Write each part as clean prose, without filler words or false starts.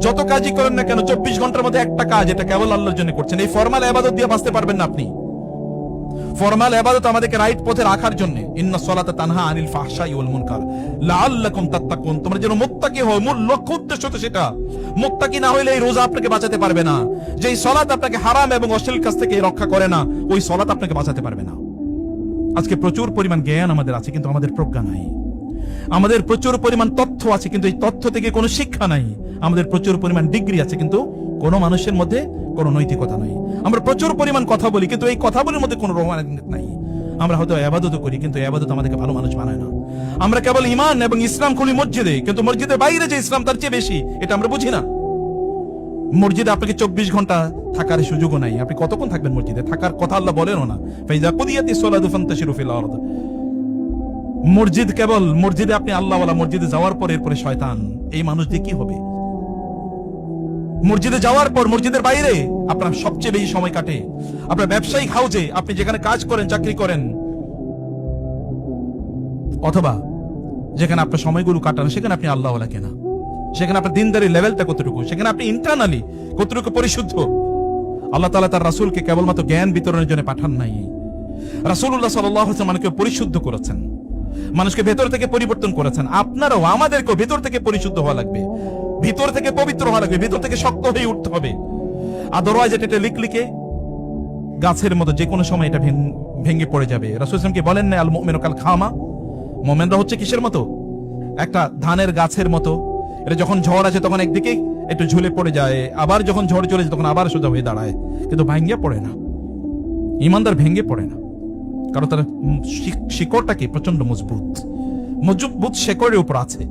যত কাজই করেন না কেন 24 ঘন্টার মধ্যে একটা কাজ, এটা কেবল আল্লাহর জন্য করছেন। এই ফরমাল ইবাদত দিয়ে বাঁচতে পারবেন না আপনি। ফরমাল ইবাদত আমাদেরকে রাইট পথে রাখার জন্য, ইন্নাস সালাতা তানহা আনিল ফাহশাই ওয়াল মুনকার লাআল্লাকুম তাত্তাকুন, তোমরা যেন মুত্তাকি হও। মূল লক্ষ্য উদ্দেশ্য তো সেটা। মুত্তাকি না হইলে এই রোজা আপনাকে বাঁচাতে পারবে না। যেই সালাত আপনাকে হারাম এবং অশ্লীল কাজ থেকে রক্ষা করে না, ওই সালাত আপনাকে বাঁচাতে পারবে না। আজকে প্রচুর পরিমাণ জ্ঞান আমাদের আছে, কিন্তু আমাদের প্রজ্ঞা নাই। আমাদের প্রচুর পরিমাণ তথ্য আছে, কিন্তু এই তথ্য থেকে কোনো শিক্ষা নাই। আমাদের প্রচুর পরিমাণ ডিগ্রি আছে, কিন্তু কোনো মানুষের মধ্যে কোনো নৈতিকতা নাই। আমরা প্রচুর পরিমাণ কথা বলি, কিন্তু এই কথাগুলোর মধ্যে কোনো রোমানিয়ত নাই। আমরা হয়তো ইবাদত করি, কিন্তু ইবাদত আমাদেরকে ভালো মানুষ বানায় না। আমরা কেবল ঈমান এবং ইসলাম খুলি মসজিদে, কিন্তু মসজিদের বাইরে যে ইসলাম তার চেয়ে বেশি, এটা আমরা বুঝি না। মসজিদে আপনাকে 24 ঘন্টা থাকার সুযোগও নাই। আপনি কতক্ষণ থাকবেন মসজিদে? থাকার কথা আল্লাহ বলেনও না। ফাইজা কুদিয়াতিস সালাতু ফান্তাশিরু ফিল আরদ। মসজিদ কেবল মসজিদে আপনি আল্লাহওয়ালা, মসজিদে যাওয়ার পর এরপরে শয়তান, এই মানুষ দিয়ে কি হবে? মসজিদে যাওয়ার পর মসজিদের বাইরে আপনার সবচেয়ে বেশি সময় কাটে আপনার ব্যবসায়িক হাউজে, আপনি যেখানে কাজ করেন, চাকরি করেন, অথবা যেখানে আপনার সময়গুলো কাটান, সেখানে আপনি আল্লাহওয়ালা কেনা, সেখানে আপনার দিনদারি লেভেলটা কতটুকু, সেখানে আপনি ইন্টারনালি কতটুকু পরিশুদ্ধ। আল্লাহ তাআলা তার রাসূলকে কেবলমাত্র জ্ঞান বিতরণের জন্য পাঠান নাই। রাসূলুল্লাহ সাল্লাল্লাহু আলাইহি ওয়াসাল্লাম মানুষকে পরিশুদ্ধ করেছেন, মানুষকে ভেতর থেকে পরিবর্তন করেছেন। আপনারাও আমাদেরকে ভেতর থেকে পরিশুদ্ধ হওয়া লাগবে, ভিতর থেকে পবিত্র হওয়া লাগবে, ভিতর থেকে শক্ত হয়ে উঠতে হবে। আদরওয়াইজ এটা লিকলিকে গাছের মতো যে কোনো সময় এটা ভেঙে পড়ে যাবে। রাসূল সাল্লাল্লাহু আলাইহি ওয়াসাল্লাম কি বলেন না, আল মুমিনু কাল খামা, মুমিনরা হচ্ছে কিসের মতো? একটা ধানের গাছের মতো। এটা যখন ঝড় আসে তখন একদিকে একটু ঝুলে পড়ে যায়, আবার যখন ঝড় চলে যায় তখন আবার সোজা হয়ে দাঁড়ায়, কিন্তু ভেঙে পড়ে না। ঈমানদার ভেঙে পড়ে না, কারণ তার শিকড়টা কি প্রচন্ড মজবুত, মজবুত শিকড়ের উপর আছে।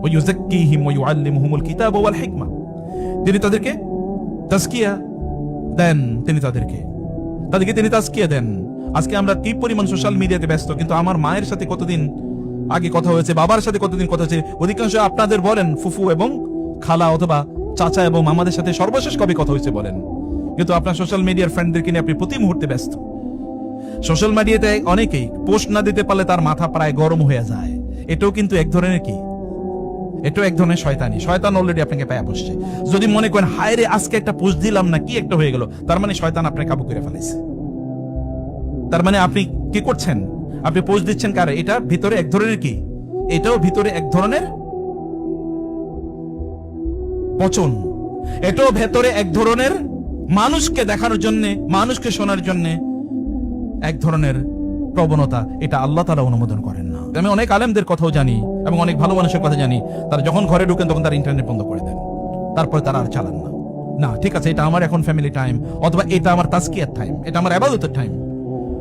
ওয়ায়ুযাক্কিহিম ওয়ায়ুআল্লিমুহুমুল কিতাব ওয়াল হিকমা, তিনি তাদেরকে তাজকিয়া দেন, তিনি তাদেরকে তাজকিয়া দেন। আজকে আমরা কি পরিমাণ সোশ্যাল মিডিয়াতে ব্যস্ত, কিন্তু আমার মায়ের সাথে কতদিন আগে কথা হয়েছে, বাবার সাথে কতদিন কথা হয়েছে, অধিকাংশ আপনাদের বলেন ফুফু এবং খালা অথবা চাচা এবং মামাদের সাথে সর্বশেষ কবে কথা হয়েছে বলেন। কিন্তু আপনার সোশ্যাল মিডিয়ার ফ্রেন্ডদেরকে নিয়ে আপনি প্রতি মুহূর্তে ব্যস্ত। সোশ্যাল মিডিয়াতে অনেকেই পোস্ট না দিতে পারলে তার মাথা প্রায় গরম হয়ে যায়। এটাও কিন্তু এক ধরনের কি, এটাও এক ধরনের শয়তানি। শয়তান অলরেডি আপনাকে পায়া বসছে। যদি মনে করেন হায় রে আজকে একটা পোস্ট দিলাম না, কি একটা হয়ে গেল, তার মানে শয়তান আপনাকে কাবু করে ফেলেছে। তার মানে আপনি কি করছেন? আপনি পোস্ট দিচ্ছেন কারে? এটা ভিতরে এক ধরনের কি, এটাও ভিতরে এক ধরনের পচন, এটাও ভেতরে এক ধরনের মানুষকে দেখানোর জন্য, মানুষকে শোনার জন্য এক ধরনের প্রবণতা। এটা আল্লাহ তাআলা অনুমোদন করেন না। আমি অনেক আলেমদের কথাও জানি এবং অনেক ভালো মানুষের কথা জানি, তারা যখন ঘরে ঢুকেন তখন তারা ইন্টারনেট বন্ধ করে দেন, তারপরে তারা আর চালান না। না, ঠিক আছে, এটা আমার এখন ফ্যামিলি টাইম, অথবা এটা আমার তাজকিয়ার টাইম, এটা আমার ইবাদতের টাইম।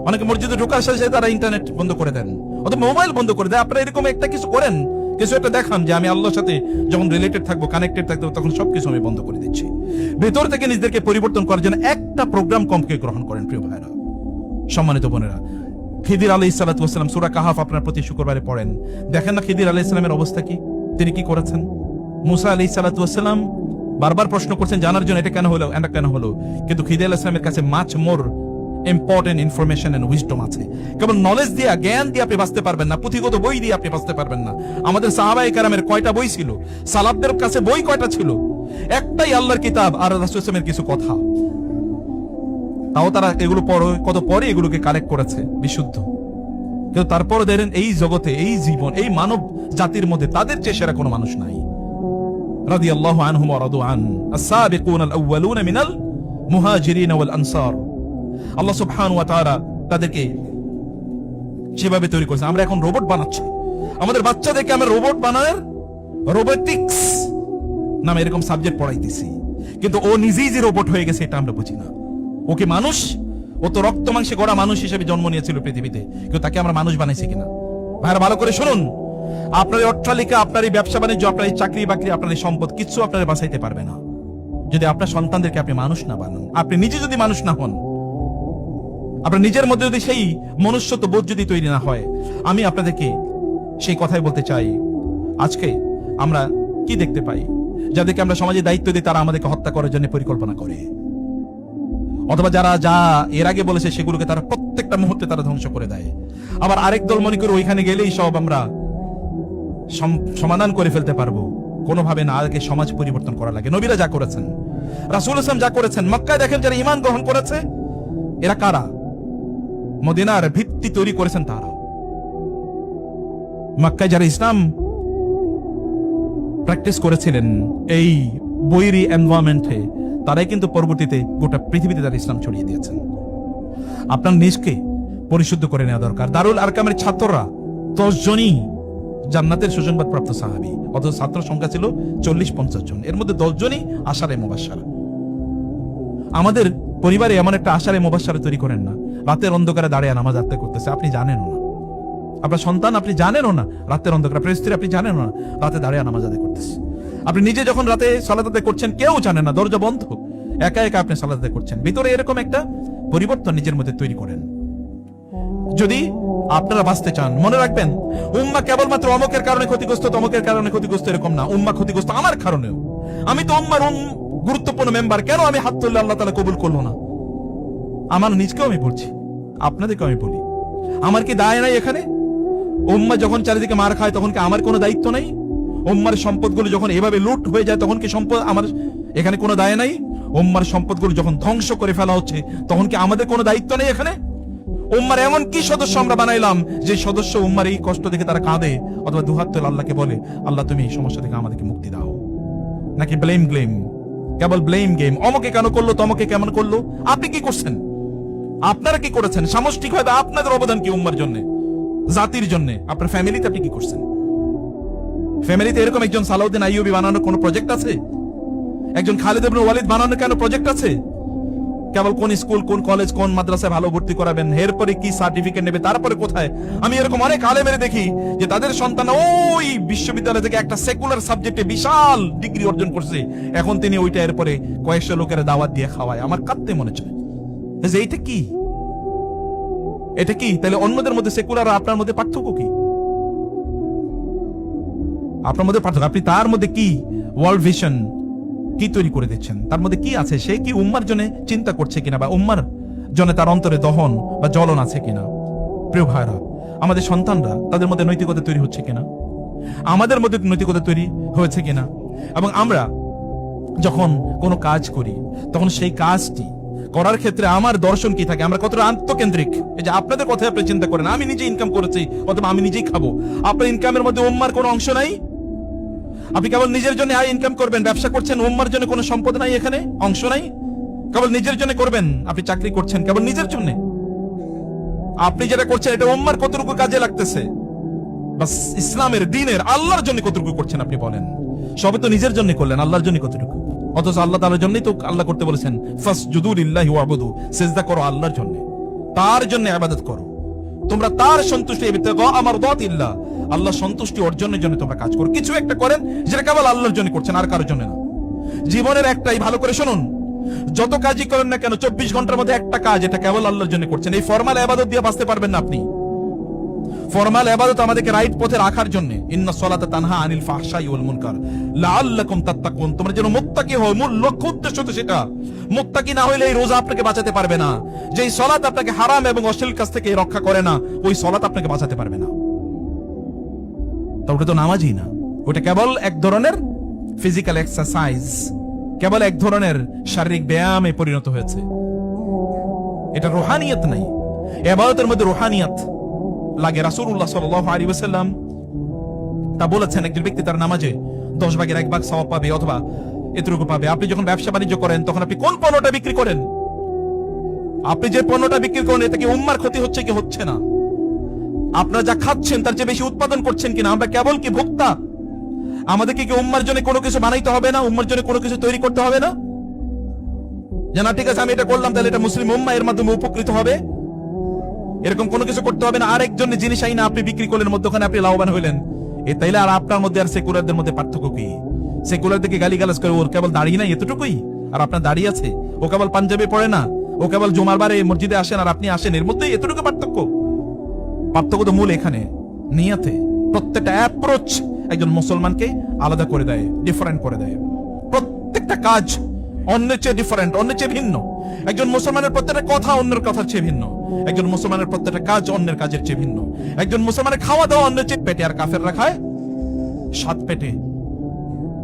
অনেকে মসজিদে ঢোকার সাথে সাথে তারা ইন্টারনেট বন্ধ করে দেন, অথবা মোবাইল বন্ধ করে দেয়। আপনারা এরকম একটা কিছু করেন, কিছু একটা দেখান যে আমি আল্লাহর সাথে যখন রিলেটেড থাকবো, কানেক্টেড থাকবো, তখন সবকিছু আমি বন্ধ করে দিচ্ছি। ভেতর থেকে নিজেদেরকে পরিবর্তন করার জন্য একটা প্রোগ্রাম কমকে গ্রহণ করেন। প্রিয় ভাইরা, সম্মানিত বোনেরা, খিদির আলাইহিস সালাতু ওয়াস সালাম সূরা কাহাফ আপনার প্রতি শুক্রবারে পড়েন। দেখেন না খিদির আলাইহিস সালামের অবস্থা কি, তিনি কি করেছেন। মুসা আলাইহিস সালাতু ওয়াস সালাম বারবার প্রশ্ন করছেন জানার জন্য, এটা কেন হলো, এটা কেন হলো, কিন্তু খিদির আলাইহিস সালামের কাছে much more important information and wisdom আছে। কেবল নলেজ দিয়ে, জ্ঞান দিয়ে আপনি বাঁচতে পারবেন না, পুঁথিগত বই দিয়ে আপনি বাঁচতে পারবেন না। আমাদের সাহাবায়ে কেরামের কয়টা বই ছিল, সালাফদের কাছে বই কয়টা ছিল? একটাই আল্লাহর কিতাব আর রাসূল সাল্লাল্লাহু আলাইহি ওয়াসাল্লামের কিছু কথা। তাও তারা এগুলো কত পরে এগুলোকে কালেক্ট করেছে বিশুদ্ধ। কিন্তু তারপরে দেখেন এই জগতে, এই জীবন, এই মানব জাতির মধ্যে তাদের চেয়ে সেরা কোনো মানুষ নাই। রাদিয়াল্লাহু আনহুম ওয়া রাদু আন, আস-সাবিকুনাল আউয়ালুনা মিনাল মুহাজিরিন ওয়াল আনসার। আল্লাহ সুবহানাহু ওয়া তাআলা তাদেরকে সেভাবে তৈরি করেছে। আমরা এখন রোবট বানাচ্ছি, আমাদের বাচ্চাদেরকে আমরা রোবট বানানোর রোবোটিক্স নামে এরকম সাবজেক্ট পড়াইতেছি, কিন্তু ও নিজেই যে রোবট হয়ে গেছে এটা আমরা বুঝি না। ওকে মানুষ, ও তো রক্ত মাংসে গড়া মানুষ হিসেবে জন্ম নিয়েছিল পৃথিবীতে, কিন্তু তাকে আমরা মানুষ বানাইছি কিনা? ভাইরা ভালো করে শুনুন, আপনার অট্টালিকা, আপনার এই ব্যবসা বাণিজ্য, আপনার এই চাকরি বাকরি, আপনার এই সম্পদ কিচ্ছু আপনার বাঁচাইতে পারবে না যদি আপনার সন্তানদেরকে আপনি মানুষ না বানান। আপনি নিজে যদি মানুষ না হন, আপনার নিজের মধ্যে যদি সেই মনুষ্যত্ব বোধ যদি তৈরি না হয়, আমি আপনাদেরকে সেই কথাই বলতে চাই। আজকে আমরা কি দেখতে পাই, যাদেরকে আমরা সমাজে দায়িত্ব দিই তারা আমাদেরকে হত্যা করার জন্য পরিকল্পনা করে, অথবা যারা যা এর আগে বলেছে সেগুলোকে তারা প্রত্যেকটা মুহূর্তে তারা ধ্বংস করে দেয়। আবার আরেক দল মনে করে ওইখানে গেলেই সব আমরা সমাধান করে ফেলতে পারবো। কোনোভাবে না আগে সমাজ পরিবর্তন করা লাগে। নবীরা যা করেছেন, রাসূল ইসলাম যা করেছেন, মক্কায় দেখেন যারা ঈমান গ্রহণ করেছে এরা কারা? মদিনার ভিত্তি তৈরি করেছেন তারা। মক্কায় যারা ইসলাম প্র্যাকটিস করেছিলেন এই বৈরী এনভায়রনমেন্টে, তারাই কিন্তু পরবর্তীতে গোটা পৃথিবীতে তারা ইসলাম ছড়িয়ে দিয়েছেন। আপনার নিজকে পরিশুদ্ধ করে নেওয়া দরকার। দারুল আরকামের ছাত্ররা 10 জনই জান্নাতের সুসংবাদ প্রাপ্ত সাহাবী, অথচ ছাত্র সংখ্যা ছিল 40-50 জন। এর মধ্যে 10 জনই আশারে মুবাশশারা। আমাদের পরিবারে এমন একটা আশারে মুবাশশারা তৈরি করেন না, রাতের অন্ধকারে দাঁড়িয়ে নামাজ আদায় করতেছে, আপনি জানেনও না। আপনার সন্তান আপনি জানেনও না, রাতের অন্ধকারে আপনার স্ত্রী আপনি জানেনও না, রাতে দাঁড়িয়ে নামাজ আদায় করতেছে। আপনি নিজে যখন রাতে সালাত আদায় করছেন কেউ জানে না, দরজা বন্ধ, একা একা আপনি সালাত আদায় করছেন। ভিতরে এরকম একটা পরিবর্তন নিজের মধ্যে তৈরি করেন। যদি আপনারা বাঁচতে চান, মনে রাখবেন উম্মাহ কেবলমাত্র অমুকের কারণে ক্ষতিগ্রস্ত, তমুকের কারণে ক্ষতিগ্রস্ত এরকম না। উম্মাহ ক্ষতিগ্রস্ত আমার কারণেও। আমি তো উম্মার গুরুত্বপূর্ণ মেম্বার, কেন আমি হাত তুললে আল্লাহ তাআলা কবুল করলো না? আমার নিজকেও আমি বলছি, আপনাদেরকেও আমি বলি, আমার কি দায় নাই এখানে? উম্মাহ যখন চারিদিকে মার খায় তখন কি আমার কোনো দায়িত্ব নাই? উম্মার সম্পদগুলো যখন এভাবে লুট হয়ে যায় তখন কি সম্পদ আমার এখানে কোনো দায় নাই? উম্মার সম্পদগুলো যখন ধ্বংস করে ফেলা হচ্ছে তখন কি আমাদের কোনো দায়িত্ব নেই এখানে? উম্মার এমন কি সদস্য আমরা বানাইলাম যে সদস্য উম্মার এই কষ্ট দেখে তারা কাঁদে অথবা দুহাত তুলে আল্লাহকে বলে, আল্লাহ তুমি এই সমস্যা থেকে আমাদেরকে মুক্তি দাও? নাকি ব্লেম গেম, কেবল ব্লেম গেম, অমকে কেন করলো, তমকে কেমন করলো? আপনি কি করছেন? আপনারা কি করেছেন? সামষ্টিকভাবে আপনাদের অবদান কি উম্মার জন্য, জাতির জন্য? আপনার ফ্যামিলিতে আপনি কি করছেন? ফ্যামিলিতে এরকম একজন সালাউদ্দিন আইয়ুবী বানানোর কোনো প্রজেক্ট আছে? একজন খালিদ ইবনে ওয়ালিদ বানানোর কেন প্রজেক্ট আছে? কেবল কোন স্কুল, কোন কলেজ, কোন মাদ্রাসায় ভালো ভর্তি করাবেন, এরপরে কি সার্টিফিকেট নেবে, তারপরে কোথায়? আমি এরকম অনেক আলেমের দেখি যে তাদের সন্তান ওই বিশ্ববিদ্যালয় থেকে একটা সেকুলার সাবজেক্টে বিশাল ডিগ্রি অর্জন করছে, এখন তিনি ওইটা এরপরে কয়েকশো লোকের দাওয়াত দিয়ে খাওয়ায়। আমার কাঁদতে মনে চায় যে এইটা কি, এটা কি? তাহলে অন্যদের মধ্যে সেকুলার আর আপনার মধ্যে পার্থক্য কি? আপনার মধ্যে পার্থক্য, আপনি তার মধ্যে কি ওয়ার্ল্ড ভিশন কি তৈরি করে দিচ্ছেন? তার মধ্যে কি আছে? সে কি উম্মার জন্য চিন্তা করছে কিনা, বা উম্মার জন্য তার অন্তরে দহন বা জ্বলন আছে কিনা? প্রিয় ভাইরা, আমাদের সন্তানরা তাদের মধ্যে নৈতিকতা তৈরি হচ্ছে কিনা, আমাদের মধ্যে নৈতিকতা তৈরি হয়েছে কিনা? এবং আমরা যখন কোনো কাজ করি তখন সেই কাজটি করার ক্ষেত্রে আমার দর্শন কি থাকে? আমরা কতটা আত্মকেন্দ্রিক? এই যে আপনাদের কথায় আপনি চিন্তা করেন, আমি নিজে ইনকাম করেছি অথবা আমি নিজেই খাবো, আপনার ইনকামের মধ্যে উম্মার কোনো অংশ নাই? আপনি কেবল নিজের জন্য আয় ইনকাম করবেন, ব্যবসা করছেন, উম্মার জন্য কোনো সম্পদ নাই, এখানে অংশ নাই। কেবল নিজের জন্য করবেন, আপনি চাকরি করছেন কেবল নিজের জন্য। আপনি যেটা করছেন এটা উম্মার কতটুকু কাজে লাগতেছে? বাস ইসলামের, দ্বীনের, আল্লাহর জন্য কতটুকু করছেন আপনি বলেন? সবে তো নিজের জন্য করলেন, আল্লাহর জন্য কতটুকু? অথচ আল্লাহ তাআলার জন্যই তো আল্লাহ করতে বলেছেন, ফাসজুদু লিল্লাহি ওয়াবুদু, সিজদা করো আল্লাহর জন্য, তার জন্য ইবাদত করো, তোমরা তার সন্তুষ্টি ইবতিগা মারদাতিল্লাহ, আল্লাহ সন্তুষ্টি অর্জনের জন্য তোমরা কাজ করো। কিছু একটা করেন যেটা কেবল আল্লাহর জন্য করছেন, আর কারোর জন্য না। জীবনের একটাই, ভালো করে শুনুন, যত কাজই করেন না কেন 24 ঘন্টার মধ্যে একটা কাজ, এটা কেবল আল্লাহর জন্য করছেন। এই ফরমাল ইবাদত দিয়ে বাঁচতে পারবেন না আপনি। ফরমাল ইবাদত আমাদেরকে রাইট পথে রাখার জন্য, ইন্নাস সালাতা তানহা আনিল ফাহশাই ওয়াল মুনকার লাআল্লাকুম তাত্তাকুন, তোমরা যেন মুত্তাকি হও। মূল লক্ষ্য উদ্দেশ্য তো সেটা। মুত্তাকি না হইলে এই রোজা আপনাকে বাঁচাতে পারবে না। যেই সালাত আপনাকে হারাম এবং অশ্লীল কাজ থেকে রক্ষা করে না, ওই সালাত আপনাকে বাঁচাতে পারবে না। তা ওটা তো নামাজই না, ওটা কেবল এক ধরনের ফিজিক্যাল এক্সারসাইজ, কেবল এক ধরনের শারীরিক ব্যায়ামে পরিণত হয়েছে। এটা রুহানিয়ত নাই। ইবাদতের মধ্যে রুহানিয়ত লাগে। রাসূলুল্লাহ সাল্লাল্লাহু আলাইহি ওয়াসাল্লাম তা বলেছেন, একজন ব্যক্তি তার নামাজে 10 ভাগের 1 ভাগ সওয়াব পাবে অথবা এতটুকু পাবে। আপনি যখন ব্যবসা বাণিজ্য করেন তখন আপনি কোন পণ্যটা বিক্রি করেন? আপনি যে পণ্যটা বিক্রি করেন এতে কি উম্মার ক্ষতি হচ্ছে কি হচ্ছে না? আপনারা যা খাচ্ছেন তার চেয়ে বেশি উৎপাদন করছেন কিনা? আমরা কেবল কি ভোক্তা? আমাদেরকে কি উম্মার জন্য কোনো কিছু বানাইতে হবে না? উম্মার জন্য কোনো কিছু তৈরি করতে হবে না? জানা ঠিক আছে, আমি এটা করলাম তাহলে এটা মুসলিম উম্মাহ এর মাধ্যমে উপকৃত হবে, এরকম কোনো কিছু করতে হবে না। আরেকজন জিনিস আইনা আপনি বিক্রি করলেন, মধ্যখানে আপনি লাভবান হইলেন। এ তাইলে আর আপনার মধ্যে আর সেকুলারদের মধ্যে পার্থক্য কি? সেকুলারদেরকে গালিগালাজ করে ওর কেবল দাঁড়িয়ে নাই এতটুকুই, আর আপনার দাঁড়িয়ে আছে। ও কেবল পাঞ্জাবি পড়ে না, ও কেবল জুমার বারে মসজিদে আসেন আর আপনি আসেন, এর মধ্যে এতটুকু পার্থক্য। পার্থক্য তো মূল এখানে নিয়তে। প্রত্যেকটা অ্যাপ্রোচ একজন মুসলমানকে আলাদা করে দেয়, ডিফারেন্ট করে দেয়। প্রত্যেকটা কাজ অন্যের চেয়ে ডিফারেন্ট, অন্যের চেয়ে ভিন্ন। একজন মুসলমানের প্রত্যেকটা কথা অন্যের কথার চেয়ে ভিন্ন। একজন মুসলমানের প্রত্যেকটা কাজ অন্যের কাজের চেয়ে ভিন্ন। একজন মুসলমানের খাওয়া দাওয়া অন্যের চেয়ে, পেটে আর কাফেররা খায় 7 পেটে।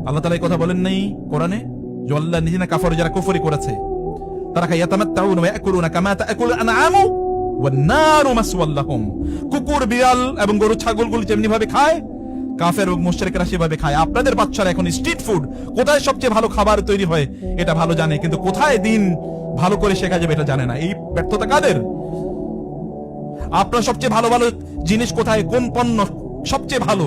আল্লাহ তাআলা এই কথা বলেন নাই কোরআনে? জল্লা নিজেনা কাফার, যারা কুফরি করেছে তারা খায় ইয়াতামাত্তাউনা ওয়া ইয়াকুলুনা কামা তাকুলুল আনআমু ওয়ান নারু মাসওয়াল লাহুম। কুকুর বিড়াল এবং গরু ছাগলগুলো যেমনি ভাবে খায়, কাফের এবং মুশরিকরা সেভাবে খায়। আপনাদের বাচ্চারা এখন স্ট্রিট ফুড, কোথায় সবচেয়ে ভালো খাবার তৈরি হয় এটা ভালো জানে, কিন্তু কোথায় দিন ভালো করে শেখা যাবে এটা জানে না। এই ব্যর্থতা কাদের? আপনার সবচেয়ে ভালো ভালো জিনিস কোথায়, কোন পণ্য সবচেয়ে ভালো,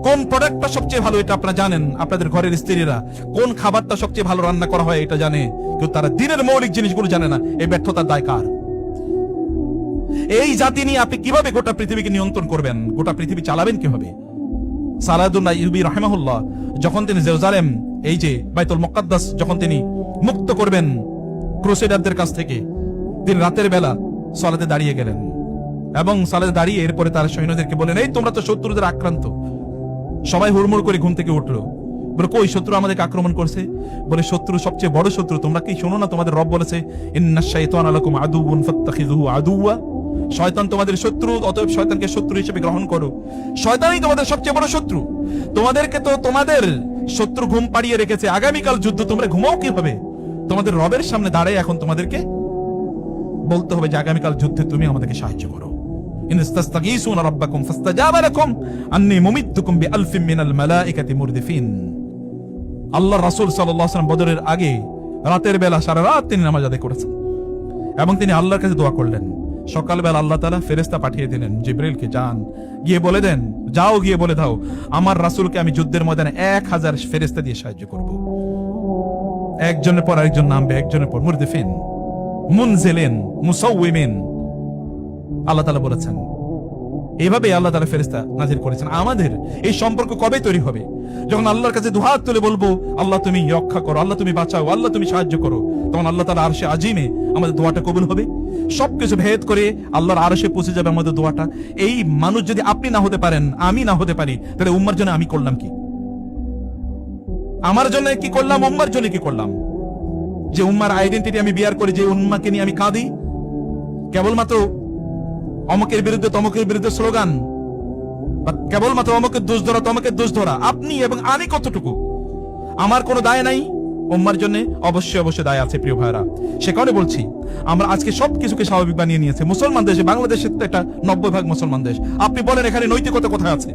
কোন প্রোডাক্টটা সবচেয়ে ভালো এটা আপনারা জানেন। আপনাদের ঘরের স্ত্রীরা কোন খাবারটা সবচেয়ে ভালো রান্না করা হয় এটা জানে, কিন্তু তারা দিনের মৌলিক জিনিসগুলো জানে না। এই ব্যর্থতার দায় কার? এই জাতি নিয়ে আপনি কিভাবে গোটা পৃথিবীকে নিয়ন্ত্রণ করবেন? গোটা পৃথিবী চালাবেন কিভাবে? সালাদুন আইয়ুবী রাহিমাহুল্লাহ যখন তিনি জেরুজালেম, এই যে বাইতুল মুকাদ্দাস যখন তিনি মুক্ত করবেন ক্রুসেডারদের কাছ থেকে, তিনি রাতের বেলা সালাতে দাঁড়িয়ে গেলেন এবং সালাতে দাঁড়িয়ে এরপরে তার সৈন্যদেরকে বলেন, এই তোমরা তো শত্রুদের আক্রান্ত। সবাই হুড়মুড় করে ঘুম থেকে উঠলো, বলে কই শত্রু আমাদেরকে আক্রমণ করছে? বলে শত্রু সবচেয়ে বড় শত্রু তোমরা কি শোনো না? তোমাদের রব বলেছে ইন্নাশ শাইতানা লাকুম আদুউন ফাত্তাখিযুহু আদুওয়া, শয়তান তোমাদের শত্রু, অতএব শয়তানকে শত্রু হিসেবে গ্রহণ করো। শয়তানই তোমাদের সবচেয়ে বড় শত্রু। তোমাদেরকে তো তোমাদের শত্রু ঘুম পাড়িয়ে রেখেছে, আগামীকাল যুদ্ধ, তোমরা ঘুমাও কিভাবে? তোমাদের রবের সামনে দাঁড়ায় এখন তোমাদেরকে বলতে হবে যে আগামীকাল যুদ্ধে তুমি আমাদেরকে সাহায্য করো। ইনস্তাস্তাগীসুনা রাব্বাকুম ফাস্তাজাবা লাকুম আন্নী মুমিদ্দুকুম বিআলফিন মিনাল মালাইকাতি মুরদিফিন। আল্লাহর রাসূল সাল্লাল্লাহু আলাইহি ওয়াসাল্লাম বদরের আগে রাতের বেলা সারা রাত তিনি নামাজ আদায় করেছেন এবং তিনি আল্লাহর কাছে দোয়া করলেন। সকালবেলা আল্লাহ তাআলা ফেরেশতা পাঠিয়ে দিলেন জিবরাইলকে, যান গিয়ে বলে দেন, যাও গিয়ে বলে দাও আমার রাসূলকে আমি যুদ্ধের ময়দানে 1000 ফেরেশতা দিয়ে সাহায্য করব। একজনের পর আরেকজন নামবে, একজনের পর মুরদিফিন, মুনজিলিন, মুসাউউমিন, আল্লাহ তাআলা বলেছেন। এইভাবে আল্লাহ তাআলা ফেরেশতা নাজিল করেছেন। আমাদের এই সম্পর্ক কবে তৈরি হবে? যখন আল্লাহর কাছে দুহাত তুলে বলবো, আল্লাহ তুমি রক্ষা করো, আল্লাহ তুমি বাঁচাও, আল্লাহ তুমি সাহায্য করো, তখন আল্লাহ তাআলা আরশে আজিমে আমাদের দোয়াটা কবুল হবে। সবকিছু ভেদ করে আল্লাহর আরশে পৌঁছে যাবে আমাদের দোয়াটা। এই মানুষ যদি আপনি না হতে পারেন, আমি না হতে পারি, তাহলে উম্মার জন্য আমি করলাম কি? আমার জন্য কি করলাম, উম্মার জন্য কি করলাম? যে উম্মার আইডেন্টিটি আমি বিয়ার করি, যে উম্মাকে নিয়ে আমি কাঁদি, কেবলমাত্র অমকের বিরুদ্ধে তমকের বিরুদ্ধে স্লোগান, বা কেবলমাত্র অমকের দোষ ধরা তমকের দোষ ধরা, আপনি এবং আমি কতটুকু? আমার কোনো দায় নাই, উম্মার জন্য অবশ্যই অবশ্যই দায় আছে। প্রিয় ভাইরা, সে কারণে বলছি আমরা আজকে সবকিছুকে স্বাভাবিক বানিয়ে নিয়েছে। মুসলমান দেশে, বাংলাদেশের তো একটা 90% মুসলমান দেশ। আপনি বলেন এখানে নৈতিকতা কোথায় আছে?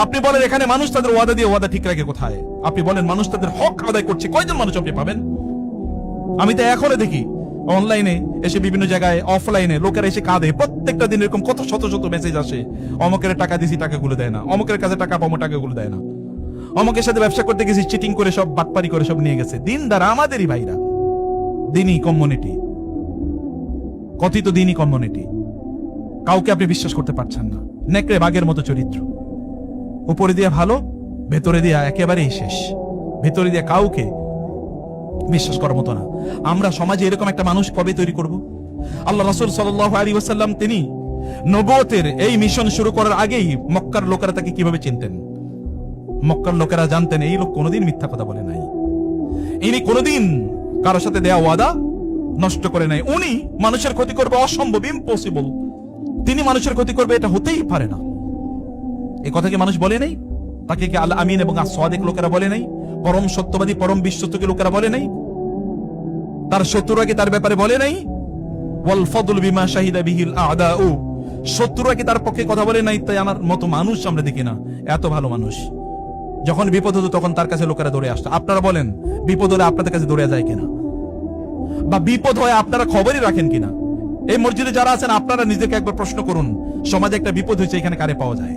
আপনি বলেন এখানে মানুষ তাদের ওয়াদা দিয়ে ওয়াদা ঠিক রাখে কোথায়? আপনি বলেন মানুষ তাদের হক আদায় করছে, কয়জন মানুষ আপনি পাবেন? আমি তো এখনো দেখি অনলাইনে এসে বিভিন্ন জায়গায়, অফলাইনে লোকেরা এসে কাঁদে। প্রত্যেকটা দিন এরকম কত শত শত মেসেজ আসে, অমকের টাকা দিছি টাকাগুলো দেয় না, অমকের কাছে টাকা পাবো টাকাগুলো দেয় না, অমকের সাথে ব্যবসা করতে গেছি চিটিং করে সব বাটপারি করে সব নিয়ে গেছে। দিনদার আমাদেরই ভাইরা, দিনই কমিউনিটি, কথিত দিনই কমিউনিটি, কাউকে আপনি বিশ্বাস করতে পারছেন না। নেকড়ে বাঘের মতো চরিত্র, উপরে দিয়ে ভালো, ভেতরে দিয়ে একেবারেই শেষ, ভেতরে দিয়ে কাউকে বিশ্বাস করার মতো না। আমরা সমাজে এরকম একটা মানুষ কবে তৈরি করব? আল্লাহ রাসূল সাল্লাল্লাহু আলাইহি ওয়াসাল্লাম তিনি নবুয়তের এই মিশন শুরু করার আগেই মক্কার লোকেরা তাকে কিভাবে চিনতেন? মক্কার লোকেরা জানতেন এই লোক কোনোদিন মিথ্যা কথা বলে নাই, ইনি কোনোদিন কারোর সাথে দেয়া ওয়াদা নষ্ট করে নাই, উনি মানুষের ক্ষতি করবে অসম্ভব, ইম্পসিবল, তিনি মানুষের ক্ষতি করবে এটা হতেই পারে না। এই কথা কি মানুষ বলে নাই? তাকে কি আল আমিন এবং আস-সাদিক লোকেরা বলে নাই? পরম সত্যবাদী পরম বিশ্বস্তকে লোকেরা বলে নাই? তার শত্রুরা কি তার ব্যাপারে বলে নাই? ওয়াল ফাদল বিমা শাহিদা বিহিল আ'দাউ, শত্রুরা কি তার পক্ষে কথা বলে নাই? তাই আমার মতো মানুষ আমরা দেখি না, এত ভালো মানুষ। যখন বিপদ হতো তখন তার কাছে লোকেরা দৌড়ে আসতো। আপনারা বলেন বিপদ হলে আপনাদের কাছে দৌড়ে যায় কিনা? বা বিপদ হয় আপনারা খবরই রাখেন কিনা? এই মসজিদে যারা আছেন আপনারা নিজেকে একবার প্রশ্ন করুন, সমাজে একটা বিপদ হয়েছে, এখানে কারে পাওয়া যায়?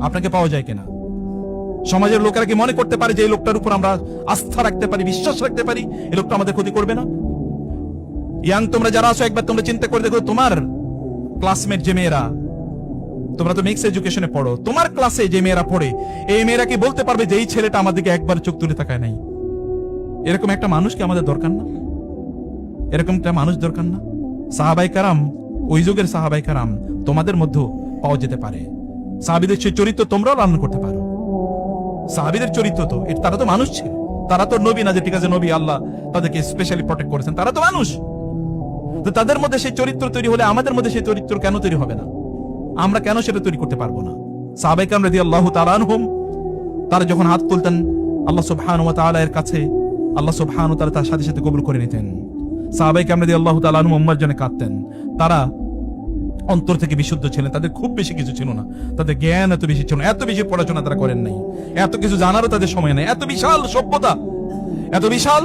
আপনাকে পাওয়া যায় কিনা? সমাজের লোকেরা কি মনে করতে পারে যে এই লোকটার উপর আমরা আস্থা রাখতে পারি, বিশ্বাস রাখতে পারি, এই লোকটা আমাদের ক্ষতি করবে না? ইয়াং তোমরা যারা আছো একবার তোমরা চিন্তা করে দেখো, তোমার ক্লাসমেট যে মেয়েরা, তোমরা তো মিক্স এডুকেশনে পড়ো, তোমার ক্লাসে যে মেয়েরা পড়ে, এই মেয়েরা কি বলতে পারবে যে এই ছেলেটা আমাদেরকে একবার চোখ তুলে তাকায় নাই? এরকম একটা মানুষ কি আমাদের দরকার না? এরকম একটা মানুষ দরকার না? সাহাবায়ে কেরাম, ওই যুগের সাহাবায়ে কেরাম তোমাদের মধ্যে পাওয়া যেতে পারে। সাহাবীদের সেই চরিত্র তোমরাও লালন করতে পারো। সাহাবীদের চরিত্র তো তারা তো মানুষ ছিল, তারা তো নবী না যে ঠিক আছে নবী আল্লাহ তাদেরকে স্পেশালি প্রটেক্ট করেছেন, তারা তো মানুষ। তো তাদের মধ্যে সেই চরিত্র তৈরি হলে আমাদের মধ্যে সেই চরিত্র কেন তৈরি হবে না? আমরা কেন সেটা তৈরি করতে পারবো না? সাহাবায়ে কেরাম রাদিয়াল্লাহু তাআলা আনহুম তারা যখন হাত তুলতেন আল্লাহ সুবহানাহু ওয়া তাআলা এর কাছে আল্লাহ সুবহানাহু ওয়া তাআলা তার সাথে সাথে কবুল করে নিতেন। সাহাবায়ে কেরাম রাদিয়াল্লাহু তাআলা আনহুম উম্মাহর জন্য কাঁদতেন। তারা অন্তর থেকে বিশুদ্ধ ছিলেন, তাদের খুব বেশি কিছু ছিল না, তাদের জ্ঞান এত বেশি ছিল না, এত বেশি পড়াশোনা তারা করেন নাই, এত কিছু জানারও তাদের সময় নেই, এত বিশাল সভ্যতা, এত বিশাল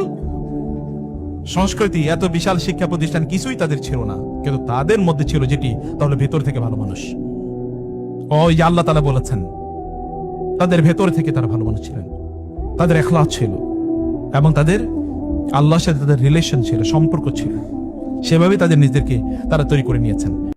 সংস্কৃতি, এত বিশাল শিক্ষা প্রতিষ্ঠান কিছুই তাদের ছিল না, কিন্তু তাদের মধ্যে ছিল যেটি, তাহলে ভেতর থেকে ভালো মানুষ। ওই যে আল্লাহ তাআলা বলেছেন তাদের ভেতর থেকে তারা ভালো মানুষ ছিলেন, তাদের ইখলাস ছিল এবং তাদের আল্লাহর সাথে তাদের রিলেশন ছিল, সম্পর্ক ছিল, সেভাবে তাদের নিজেদেরকে তারা তৈরি করে নিয়েছেন।